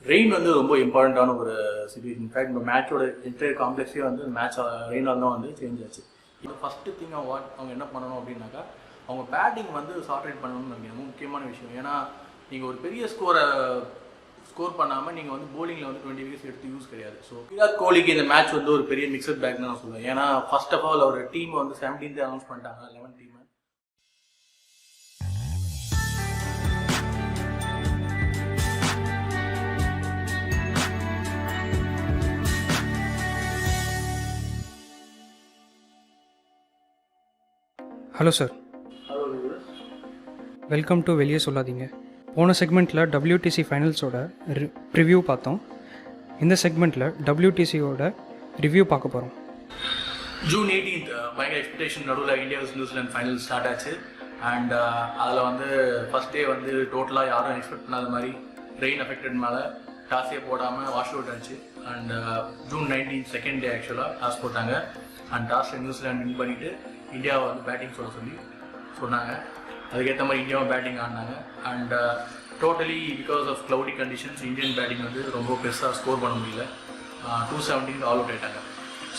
Rain வந்து ரொம்ப இம்பார்ட்டண்ட்டான ஒரு சிச்சுவேஷன். இன்ஃபேக்ட் இந்த மேட்சோட என்டையர் காம்ப்ளெக்ஸே வந்து மேட்ச் ரெயினால் தான் வந்து சேஞ்ச் ஆச்சு. இது ஃபஸ்ட்டு திங் அவங்க என்ன பண்ணணும் அப்படின்னாக்கா, அவங்க பேட்டிங் வந்து சார்ட்ரேட் பண்ணணும்னு நினைக்கிறேன். முக்கியமான விஷயம். ஏன்னா நீங்கள் ஒரு பெரிய ஸ்கோர் பண்ணாமல் நீங்கள் வந்து போலிங்கில் வந்து 20 விக்கெட்ஸ் எடுத்து யூஸ் கிடையாது. ஸோ விராட் கோலிக்கு இந்த மேட்ச் வந்து ஒரு பெரிய மிக்சட் பேக் தான் நான் சொல்லுவேன். ஏன்னா first of all our team வந்து 17th அனௌன்ஸ் பண்ணிட்டாங்க, 11 team. Hello sir. Hello. Welcome to வெளியே சொல்லாதீங்க. போன செக்மெண்ட்டில் WTC ஃபைனல்ஸோட ரிவ்யூ பார்த்தோம். இந்த செக்மெண்ட்டில் WTCயோட ரிவ்யூ பார்க்க போகிறோம். ஜூன் 18th பயங்கர எக்ஸ்பெக்டேஷன் நடுவில் India vs New Zealand final start ஆச்சு. அண்ட் அதில் வந்து ஃபஸ்ட் டே வந்து டோட்டலாக யாரும் எக்ஸ்பெக்ட் பண்ணாத மாதிரி ரெயின் அஃபெக்டட் மேலே டாஸே போடாமல் வாஷ் அவுட் ஆச்சு. And June 19th second day ஆக்சுவலாக டாஸ் போட்டாங்க. அண்ட் டாஸில் நியூசிலாந்து வின் பண்ணிவிட்டு இந்தியாவை வந்து பேட்டிங் சொன்னாங்க. அதுக்கேற்ற மாதிரி இந்தியாவும் பேட்டிங் ஆடினாங்க. And totally because of cloudy conditions Indian batting வந்து ரொம்ப பெருசாக ஸ்கோர் பண்ண முடியல. 217 ஆல் அவுட் ஆகிட்டாங்க.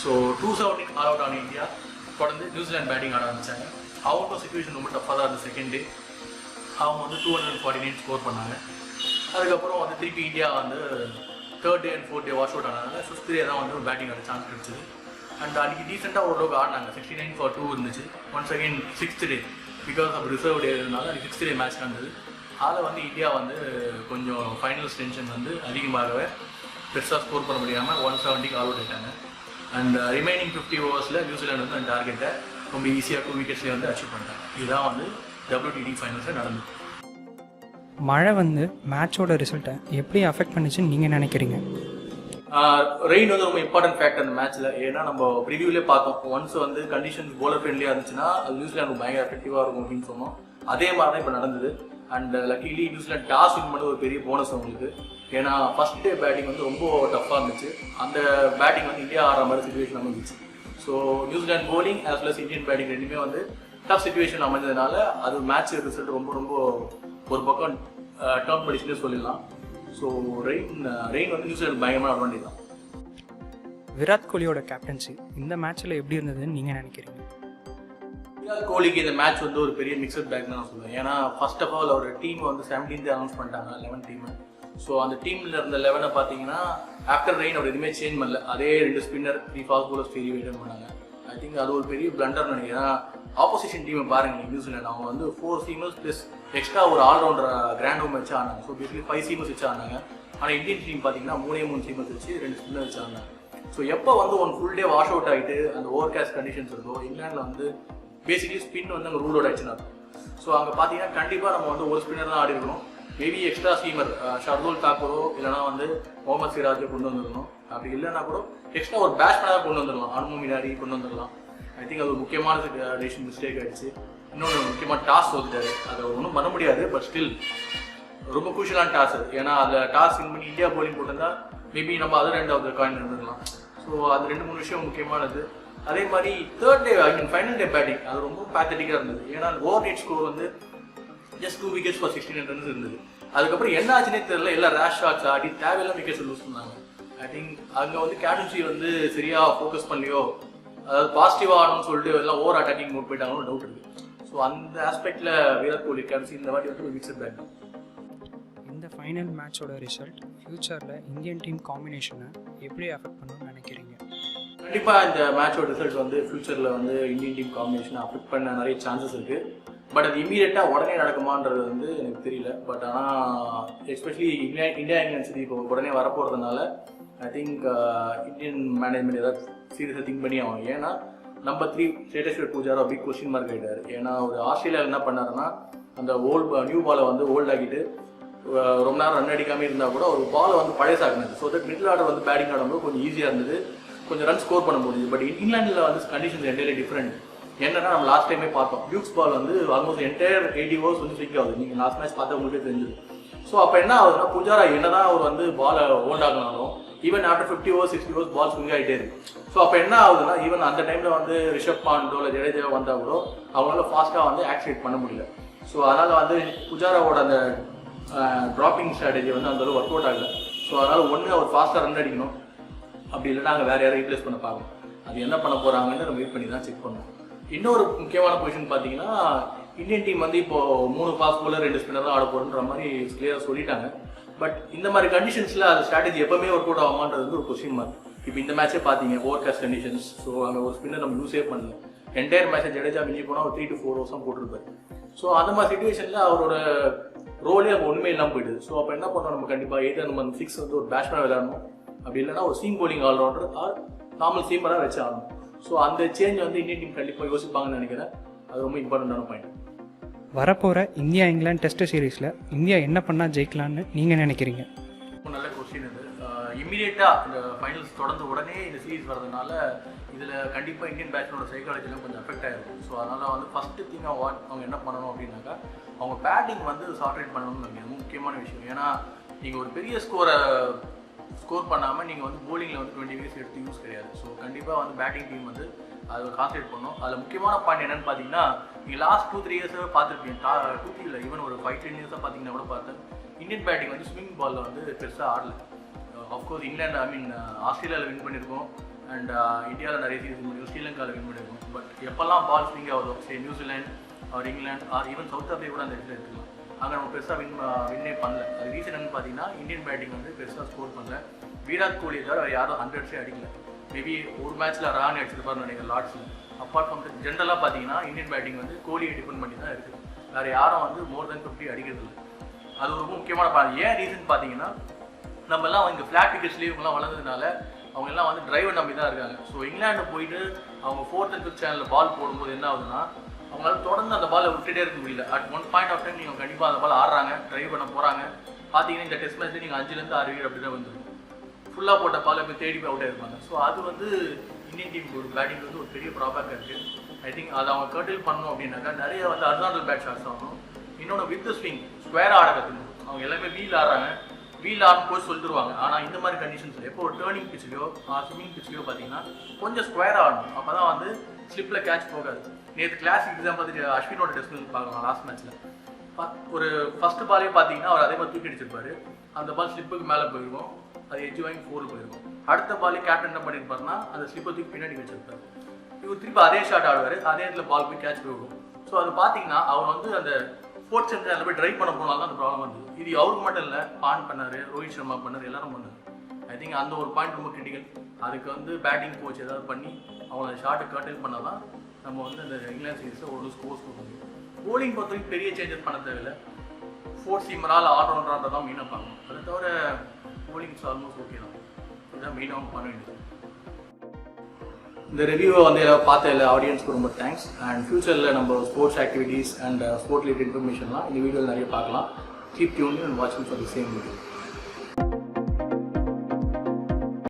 ஸோ 217 ஆல் அவுட் ஆன இந்தியா தொடர்ந்து நியூசிலாந்து பேட்டிங் ஆட ஆரம்பித்தாங்க. அவங்களுக்கும் சுச்சுவேஷன் ரொம்ப டஃப்பாக தான் இருந்தது. செகண்ட் டே அவங்க வந்து 249 ஸ்கோர் பண்ணாங்க. அதுக்கப்புறம் வந்து திருப்பி இந்தியா வந்து third day and fourth day wash out ஆனாங்க. ஃபிஃப்த் டே தான் வந்து பேட்டிங் ஆட சான்ஸ் கிடச்சிது. அண்ட் அன்றைக்கி டீசெண்டாக ஓரளவுக்கு ஆடினாங்க. 69 for 2 இருந்துச்சு. Once again sixth day because of reserve day இருந்தாலும் அது சிக்ஸ்த் டே மேட்ச் நடந்தது. அதில் வந்து இந்தியா வந்து கொஞ்சம் ஃபைனல்ஸ் டென்ஷன் வந்து அதிகமாகவே பெருசாக ஸ்கோர் பண்ண முடியாமல் 170 ஆல் அவுட் ஆகிட்டாங்க. அண்ட் ரிமைனிங் 50 ஓவர்ஸில் நியூசிலாந்து வந்து அந்த டார்கெட்டை ரொம்ப ஈஸியாக 2 விக்கெட்ஸ்லேயே வந்து அச்சீவ் பண்ணிட்டாங்க. இதுதான் வந்து WTT ஃபைனல்ஸில் நடந்தது. மழை வந்து மேட்சோட ரிசல்ட்டை எப்படி அஃபெக்ட் பண்ணிச்சுன்னு நீங்கள் நினைக்கிறீங்க? ரெயின் வந்து ரொம்ப இம்பார்ட்டன்ட் ஃபேக்டர் அந்த மேட்ச்சில். ஏன்னா நம்ம ப்ரிவியூலே பார்த்தோம், ஒன்ஸ் வந்து கண்டிஷன்ஸ் போலர் ஃப்ரெண்ட்லியாக இருந்துச்சுன்னா அது நியூசிலாந்து பயங்கர எஃபெக்டிவாக இருக்கும் அப்படின்னு சொன்னோம். அதே மாதிரி தான் இப்போ நடந்தது. And luckily New Zealand toss win பண்ண ஒரு பெரிய போனஸ் அவங்களுக்கு. ஏன்னா ஃபர்ஸ்ட் டே பேட்டிங் வந்து ரொம்ப டஃப்பாக இருந்துச்சு. அந்த பேட்டிங் வந்து இந்தியா ஆடுற மாதிரி சுச்சுவேஷன் அமைஞ்சிச்சு. So New Zealand bowling as well as Indian batting ரெண்டுமே வந்து டஃப் சுச்சுவேஷன் அமைஞ்சதுனால அது மேட்ச் ரிசல்ட் ரொம்ப ஒரு பக்கம் டர்ன் பண்ணிச்சுன்னு சொல்லிடலாம். ஸோ ரெயின் வந்து நியூசிலாந்து பயங்கரமான அட்வான்டேஜ் தான். விராட் கோலியோட கேப்டன்சி இந்த மேட்ச்சில் எப்படி இருந்ததுன்னு நீங்கள் நினைக்கிறீங்க? விராட் கோலிக்கு இந்த மேட்ச் வந்து ஒரு பெரிய மிக்சட் பேக் தான் நான் சொல்லுவேன். ஏன்னா first of all our team வந்து 17th அனௌன்ஸ் பண்ணிட்டாங்க, 11 டீம். ஸோ அந்த டீமில் இருந்த 11 பார்த்தீங்கன்னா ஆஃப்டர் ரெயின் அவர் எதுவுமே சேஞ்ச் பண்ணல. அதே 2 ஸ்பின்னர் 3 ஃபாஸ்ட் பவுலர்ஸ் பெரிய வெயிட் பண்ணாங்க. ஐ திங்க் அது ஒரு பெரிய பிளண்டர் நினைக்கிறேன். ஏன்னா ஆப்போசிஷன் டீமை பாருங்கள், நியூசிலாந்து அவங்க வந்து 4 சீமர்ஸ் ப்ளஸ் எக்ஸ்ட்ரா ஒரு ஆல்ரவுண்டர் கிராண்ட் ஹோம் வச்சு ஆனாங்க. ஸோ பேசிக்கலி 5 சீமர்ஸ் வச்சு ஆனாங்க. ஆனால் இந்தியன் டீம் பார்த்தீங்கன்னா 3 சீமர்ஸ் வச்சு 2 ஸ்பின்னர் வச்சு ஆனாங்க. ஸோ எப்போ வந்து ஃபுல் டே வாஷ் அவுட் ஆகிட்டு அந்த ஓவர் கேஸ்ட் கண்டிஷன்ஸ் இருக்கோ, இங்கிலாண்டில் வந்து பேசிக்கலி ஸ்பின் வந்து அங்கே ரூல் அவுட் ஆயிடுச்சுன்னா இருக்கும். ஸோ அங்கே பார்த்தீங்கன்னா கண்டிப்பாக நம்ம வந்து ஒரு ஸ்பின்னர் தான் ஆடி இருக்கணும். மேபி எக்ஸ்ட்ரா ஸ்டீமர் ஷர்துல் தாக்கூரோ இல்லைனா வந்து முகமது சிராஜோ கொண்டு வந்துடணும். அப்படி இல்லைன்னா கூட எக்ஸ்ட்ரா ஒரு பேட்ஸ்மேனாக கொண்டு வந்துடலாம், அனுமு மினாரி கொண்டு வந்துடலாம். ஐ திங்க் அது ஒரு முக்கியமான டெசிஷன் மிஸ்டேக் ஆகிடுச்சு. இன்னொன்று முக்கியமாக டாஸ் வந்துட்டாரு, அதை ஒன்றும் பண்ண முடியாது. பட் ஸ்டில் ரொம்ப குரூஷியலான டாஸ். ஏன்னா அதில் டாஸ் வின் பண்ணி இந்தியா போலிங் போட்டிருந்தா மேபி நம்ம other end of the coin இருந்துக்கலாம். ஸோ அது 2-3 விஷயம் முக்கியமானது. அதே மாதிரி third day final day batting அது ரொம்ப பேத்தட்டிக்காக இருந்தது. ஏன்னா ஓவர் நைட் ஸ்கோர் வந்து ஜஸ்ட் 2 wickets for 69 runs இருந்தது. அதுக்கப்புறம் என்ன ஆச்சுன்னே தெரியல, எல்லாம் ரேஷ் ஷாட்ஸ் ஆடி தேவையெல்லாம் விக்கெட்ஸ் லூஸ் பண்ணாங்க. ஐ திங்க் அங்கே வந்து கேப்டன்சி வந்து சரியாக ஃபோக்கஸ் பண்ணலையோ, அதாவது பாசிட்டிவாக ஆடணும்னு சொல்லிட்டு எல்லாம் ஓவர் அட்டாக்கிங் மூட் போயிட்டாங்கன்னு டவுட் இருக்குது. ஸோ அந்த ஆஸ்பெக்டில் விராட் கோலி கேப்டன்சி இந்த வாட்டி வந்து ஒரு மிக்சட் பேக் தான். இந்த ஃபைனல் மேட்சோட ரிசல்ட் ஃப்யூச்சரில் இந்தியன் டீம் காம்பினேஷனை எப்படி அஃபெக்ட் பண்ணணும்னு நினைக்கிறீங்க? கண்டிப்பாக இந்த மேட்சோட ரிசல்ட் வந்து ஃப்யூச்சரில் வந்து இந்தியன் டீம் காம்பினேஷனை அஃபெக்ட் பண்ண நிறைய சான்சஸ் இருக்குது. பட் அது இமீடியட்டாக உடனே நடக்குமான்றது வந்து எனக்கு தெரியல. பட் ஆனால் எஸ்பெஷலி இந்தியா இங்கிலாந்து சரி இப்போ உடனே வரப்போகிறதுனால ஐ திங்க் இந்தியன் மேனேஜ்மெண்ட் ஏதாவது சீரியஸாக திங்க் பண்ணி ஆகும். ஏன்னா number 3 சேட்டேஸ்வர் Pujara big question mark ஆகிட்டார். ஏன்னா ஒரு ஆஸ்திரேலியாவில் என்ன பண்ணாருன்னா அந்த நியூ பாலை வந்து ஓல்ட் ஆகிட்டு ரொம்ப நேரம் ரன் அடிக்காமல் இருந்தால் கூட ஒரு பாலை வந்து பழையசாக்குனது. ஸோ தட் மிடில் ஆர்டர் வந்து பேட்டிங் ஆடும்போது கொஞ்சம் ஈஸியாக இருந்தது, கொஞ்சம் ரன் ஸ்கோர் பண்ண முடியுது. பட் இங்கிலாண்டில் வந்து கண்டிஷன்ஸ் என்டையர்லி டிஃப்ரெண்ட். என்னன்னா நம்ம லாஸ்ட் டைமே பார்த்தோம், டியூக்ஸ் பால் வந்து ஆல்மோஸ்ட் என்டையர் 80 overs வந்து ஸ்விங் ஆகுது. நீங்கள் லாஸ்ட் மேட்ச் பார்த்தா உங்களுக்கே தெரிஞ்சது. ஸோ அப்போ என்ன ஆகுதுன்னா, புஜாரா என்னதான் அவர் வந்து பாலை ஓல்ட் ஆகினாலும் even after 50 overs 60 overs ball swing ஆகிட்டே இருக்கு. ஸோ அப்போ என்ன ஆகுதுன்னா, ஈவன் அந்த டைமில் வந்து ரிஷப் பாண்டோ இல்லை ஜடேஜா வந்தால் கூட அவங்களால ஃபாஸ்ட்டாக வந்து ஆக்சிலேட் பண்ண முடியல. ஸோ அதனால் வந்து புஜாராவோட அந்த ட்ராப்பிங் ஸ்ட்ராட்டஜி வந்து அந்தளவு ஒர்க் அவுட் ஆகலை. ஸோ அதனால் ஒன்று அவர் ஃபாஸ்ட்டாக ரன் அடிக்கணும், அப்படி இல்லைன்னா அங்கே வேறு யாரும் ரீப்ளேஸ் பண்ண பார்க்கணும். அது என்ன பண்ண போகிறாங்கன்னு நம்ம வெயிட் பண்ணி தான் செக் பண்ணணும். இன்னொரு முக்கியமான பொசிஷன் பார்த்தீங்கன்னா இந்தியன் டீம் வந்து இப்போது 3 ஃபாஸ்ட் பவுலர் 2 ஸ்பின்னர் தான் ஆட போகிறன்ற மாதிரி கிளியராக சொல்லிட்டாங்க. பட் இந்த மாதிரி கண்டிஷன்ஸில் அது ஸ்ட்ராட்டஜி எப்பவுமே ஒர்க் அவுட் ஆகுமான்றது வந்து ஒரு கொஸ்டின் மார்க். இப்போ இந்த மேட்சே பார்த்தீங்க ஓவர்காஸ்ட் கண்டிஷன்ஸ். ஸோ அங்கே ஒரு ஸ்பின்னர் நம்ம யூஸே பண்ணல. என்டையர் மேட்சை ஜடேஜா மிஞ்சி போனால் ஒரு 3 to 4 ஓவர்ஸ் தான் போட்டிருப்பாரு. ஸோ அந்த மாதிரி சுச்சுவேஷனில் அவரோட ரோலே அங்கே ஒன்றுமே இல்லாமல் போயிடுது. ஸோ அப்போ என்ன பண்ணோம் நம்ம கண்டிப்பாக எது நம்ம 6 வந்து ஒரு பேட்ஸ்மேன் விளையாடணும், அப்படி இல்லைன்னா ஒரு seam bowling allrounder or normal சீமராக வச்சு ஆடணும். ஸோ அந்த சேஞ்ச் வந்து இந்தியன் டீம் கண்டிப்பாக யோசிப்பாங்கன்னு நினைக்கிறேன். அது ரொம்ப இம்பார்ட்டண்டான பாயிண்ட். வரப்போகிற இந்தியா இங்கிலாந்து டெஸ்ட் சீரீஸில் இந்தியா என்ன பண்ணால் ஜெயிக்கலான்னு நீங்கள் நினைக்கிறீங்க? ரொம்ப நல்ல கொஸ்டின் இது. இம்மீடியட்டாக இந்த ஃபைனல்ஸ் தொடர்ந்து உடனே இந்த சீரீஸ் வரதுனால இதில் கண்டிப்பாக இந்தியன் பேட்ஸ்மேனோட சைக்காலஜிலாம் கொஞ்சம் அஃபெக்ட் ஆகிருக்கும். ஸோ அதனால் வந்து ஃபஸ்ட்டு திங் அவங்க என்ன பண்ணணும் அப்படின்னாக்கா அவங்க பேட்டிங் வந்து சார்ட்ரேட் பண்ணணும்னு நினைக்கிறேன். முக்கியமான விஷயம். ஏன்னா நீங்கள் ஒரு பெரிய ஸ்கோர் பண்ணாமல் நீங்கள் வந்து போலிங்கில் வந்து 20 wickets எடுத்து யூஸ் கிடையாது. ஸோ கண்டிப்பாக வந்து பேட்டிங் டீம் வந்து அதை கான்சன்ட்ரேட் பண்ணணும். அதில் முக்கியமான பாயிண்ட் என்னென்னு பார்த்தீங்கன்னா நீங்கள் லாஸ்ட் 2-3 இயர்ஸாக பார்த்துருப்பீங்க. 2-3 இல்லை, ஈவன் ஒரு 5-10 இயர்ஸாக பார்த்தீங்கன்னா கூட பார்த்தேன் இந்தியன் பேட்டிங் வந்து ஸ்விங் பாலில் வந்து பெருசாக ஆடலை. அஃப்கோர்ஸ் இங்கிலாந்து ஆஸ்திரேலியாவில் வின் பண்ணியிருக்கோம் அண்ட் இந்தியாவில் நிறைய சீரீஸ் வின் பண்ணியிருக்கோம், ஸ்ரீலங்காவில் வின் பண்ணியிருக்கோம். பட் எப்போல்லாம் பால் ஸ்விங் ஆகுதோ, சரி New Zealand or England or even South Africa கூட அந்த இடத்துல எடுத்துக்கலாம், அங்கே நம்ம பெருசாக வின்னே பண்ணல. அது ரீசன் என்னன்னு பார்த்தீங்கன்னா இந்தியன் பேட்டிங் வந்து பெருசாக ஸ்கோர் பண்ணல. விராட் கோலி தவிர யாரும் 100 அடிக்கல. மேபி ஒரு மேட்ச்சில் ரான் அடிச்சிருப்பாருன்னு நினைக்கிறேன் லார்ட்ஸில். அப்பார்ட் ஃப்ரம் ஜென்ரலாக பார்த்தீங்கன்னா இந்தியன் பேட்டிங் வந்து கோலியை டிபெண்ட் பண்ணி தான் இருக்குது. வேறு யாரும் வந்து மோர் தென் 50 அடிக்கிறது இல்லை. அது ஒரு ரொம்ப முக்கியமான பாயிண்ட். ஏன் ரீசன் பார்த்தீங்கன்னா நம்மலாம் இங்கே ஃப்ளாட் விக்கெட்ஸ்லேயே இவங்கெல்லாம் வளர்ந்ததுனால அவங்க எல்லாம் வந்து டிரைவர் நம்பி தான் இருக்காங்க. ஸோ இங்கிலாந்து போயிட்டு அவங்க 4th and 5th சேனலில் பால் போடும்போது என்ன ஆகுதுன்னா அவங்களால தொடர்ந்து அந்த பாலை விட்டுட்டே இருக்க முடியல. At one point of time நீங்கள் கண்டிப்பாக அந்த பால் ஆடுறாங்க, ட்ரைவ் பண்ண போகிறாங்க. பார்த்தீங்கன்னா இந்த டெஸ்ட் மேட்ச்லேயே நீங்கள் 5 to 6 wicket அப்படி தான் வந்துருக்கும். ஃபுல்லாக போட்ட பாலை போய் தேடி போய் அவுட்டாக இருப்பாங்க. ஸோ அது வந்து இந்தியன் டீம் ஒரு பேட்டிங் வந்து ஒரு பெரிய ப்ராபேக்காக இருக்குது. ஐ திங்க் அதை அவங்க கர்டில் பண்ணணும் அப்படின்னாக்கா நிறைய வந்து ஹரிசாண்டல் பேட் ஷாட்ஸ் ஆகணும். இன்னொன்று வித் ஸ்விங் ஸ்கொயர் ஆட கற்றுக்கணும். அவங்க எல்லாமே வீல் ஆடுறாங்க, வீல் ஆடும் போய் சொல்லிடுவாங்க. ஆனால் இந்த மாதிரி கண்டிஷன்ஸில் எப்போ ஒரு டேர்னிங் பிச்சுலையோ ஸ்விமிங் பிச்சுலையோ பார்த்தீங்கன்னா கொஞ்சம் ஸ்கொயர் ஆடணும். அப்போ தான் வந்து ஸ்லிப்பில் கேட்ச் போகாது. நேற்று கிளாசிக் எக்ஸாம்பிள் அஸ்வினோட டெஸ்ட் பார்க்கலாம். லாஸ்ட் மேட்ச்சில் ஒரு ஃபஸ்ட்டு பாலே பார்த்தீங்கன்னா அவர் அதே மாதிரி தூக்கி அடிச்சிருப்பாரு. அந்த பால் ஸ்லிப்புக்கு மேலே போயிருக்கும், அது எட்ஜ் வாங்கி 4 போயிருக்கும். அடுத்த பாலே கேப்டன் என்ன பண்ணியிருப்பாருன்னா அந்த ஸ்லிப்பை தூக்கி பின்னாடி வச்சிருப்பாரு. இவர் திருப்பி அதே ஷாட் ஆடுவார், அதே இடத்துல பால் போய் கேட்ச் போயிருக்கும். ஸோ அது பார்த்தீங்கன்னா அவர் வந்து அந்த 4th சென்ச்சுரியில் போய் ட்ரைவ் பண்ண போனால் தான் அந்த ப்ராப்ளம் வந்து. இது அவருக்கு மட்டும் இல்லை, பான் பண்ணார், ரோஹித் சர்மா பண்ணார், எல்லாரும் பண்ணார். ஐ திங்க் அந்த ஒரு பாயிண்ட் ரொம்ப கிரிட்டிக்கல். அதுக்கு வந்து பேட்டிங் கோச் ஏதாவது பண்ணி அவங்க அந்த ஷார்ட்டை கர்டைல் பண்ணால் தான் நம்ம வந்து அந்த இங்கிலாந்து சீரீஸில் ஒரு ஸ்கோர்ஸ் கொடுக்க முடியும். போலிங் பொறுத்த வரைக்கும் பெரிய சேஞ்சஸ் பண்ண தேவையில்லை. 4 சீமரால் ஆல்ரவுண்டராக தான் மெயினாக பார்க்கணும். அதை தவிர போலிங்ஸ் ஆல்மோஸ்ட் ஓகே தான். இதுதான் மெயினாக பண்ண வேண்டியது. இந்த ரிவ்யூவை வந்து பார்த்த எல்லா ஆடியன்ஸ்க்கு ரொம்ப தேங்க்ஸ். அண்ட் ஃபியூச்சரில் நம்ம sports activities and sport related இன்ஃபர்மேஷன்லாம் இந்த வீடியோவில் நிறைய பார்க்கலாம். கீப் டியூன்ட் அண்ட் வாட்சிங் ஃபார் தி சேம் வீடியோ.